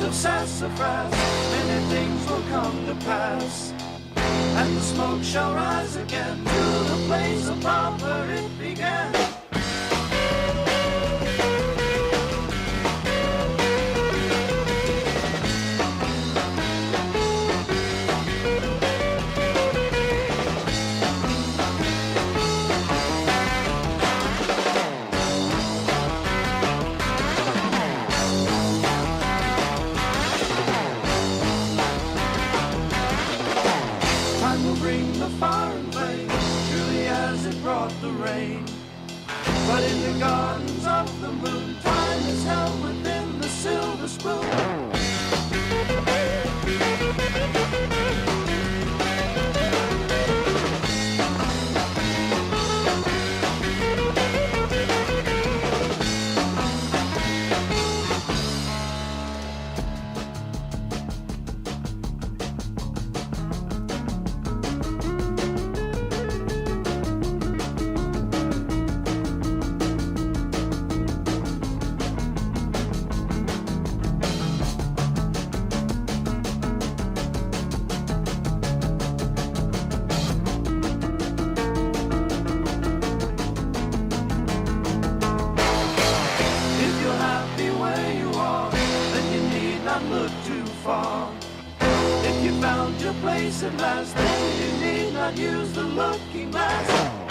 of sassafras, many things will come to pass. And the smoke shall rise again to the place above where it began. Time will bring the fire and blaze, truly as it brought the rain. But in the gardens of the moon, time is held within the silver spoon. Look too far. If you found your place at last, then you need not use the looking glass.